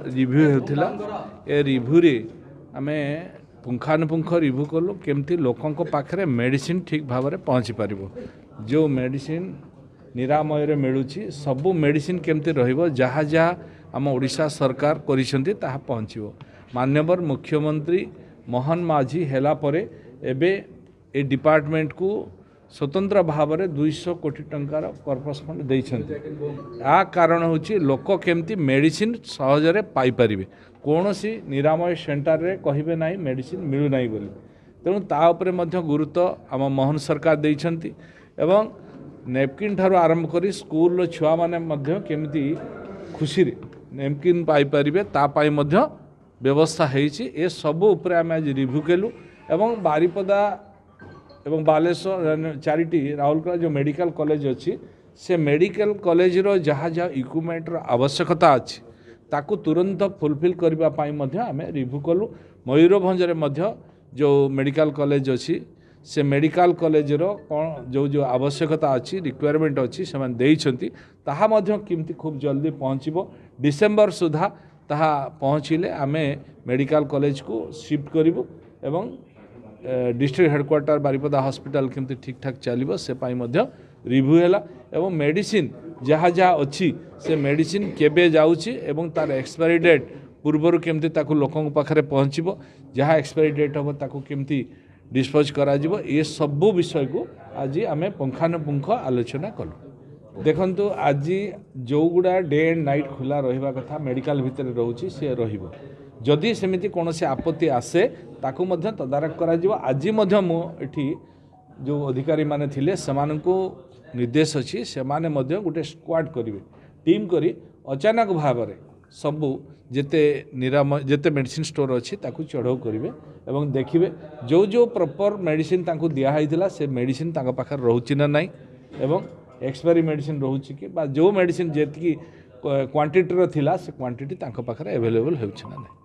Review होता a review रे आमे पुंखानुपुंख रिव्यू कलु केमती लोकों पाखे मेडिसिन ठीक भाव में पहुँची पार जो मेडिसिन निरामय मिलूँ सबू मेडिसिन केमती रहा जहाँ आम ओडिशा सरकार करिसेंती ताहा पहुँचो माननीय मुख्यमंत्री मोहन माझी हैला परे एबे ए डिपार्टमेंट को स्वतंत्र भाव में 200 कोटी टंकार कर्पस फंड देइछन्ति आ कारण होची लोक केमती मेडिसिन सहजरे पाई परिबे कौन सी निरामय सेंटर रे कहिबे नाही मेडिसिन मिलु नाही बोली तेणु ता उपरे मध्य गुरुत्व आम मोहन सरकार देइछन्ति एवं नेपकिन ठारू आरंभ करी स्कूल छुआ माने मध्य केमती खुशी रे नेपकिन पाई परिबे ता पाई मध्य व्यवस्था हेछि ए सब उपरे आम आज रिव्यू केलु एवं बारिपदा एवं बालेश्वर चारिटी राउरकेला जो मेडिकल कॉलेज अच्छी से मेडिकल कॉलेज रो जहाँ जहाँ इक्विपमेंट आवश्यकता अच्छी ताकू तुरंत फुलफिल करने आम रिव्यू कलु मयूरभंज रे जो मेडिकल कॉलेज अच्छी से मेडिकल कॉलेज रो कौन जो जो आवश्यकता अच्छी रिक्वायरमेंट अच्छी से देइछन्ति ताहा मध्य किमती खूब जल्दी पहुँचबो डिसेम्बर सुधा ताहा पहुँचले आम मेडिकल कॉलेज को शिफ्ट करूँ एवं डिस्ट्रिक्ट हेडक्वार्टर बारिपदा हॉस्पिटल केमती ठीक ठाक चलो से रिव्यू है एवं मेडिसिन जहाँ जहाँ अच्छी से मेडिसिन केबे जाउची एवं तार एक्सपायरी डेट पूर्वर केमती ताकू लोकों पाखे पहुँचब जहाँ एक्सपायरी डेट हम ताकू केमती डिस्पोज करा जिवो ये सबू विषय को आज आम पुंखानुपुंख आलोचना कलु देखंतु आज जो गुड़ा डे एंड नाइट खुला रहिबा कथा मेडिकल भितर रोची से रहिबो जदि सेमिति कौन से आपत्ति आसे ताकू मध्य तदारख करा जिवो आज मध्य मु एठी जो अधिकारी माने थिले सेमानकु निर्देश अछि सेमाने मध्य गोटे स्क्वाड करिवे टीम करी अचानक भाव में सबू जेते निरामय जेते मेडिसिन स्टोर अच्छी ताकू चढ़ाऊ करेंगे एवं देखिए जो जो प्रॉपर मेडिसिन तांको दिया हैथिला से मेडिसिन तांको पाखर रहउची ना नाही एवं एक्सपायरी मेडिसिन रहउची कि बा जो मेडिसिन जेतकी क्वांटिटी रो थिला से क्वांटिटी तांको पाखर अवेलेबल हेउची ना नाही।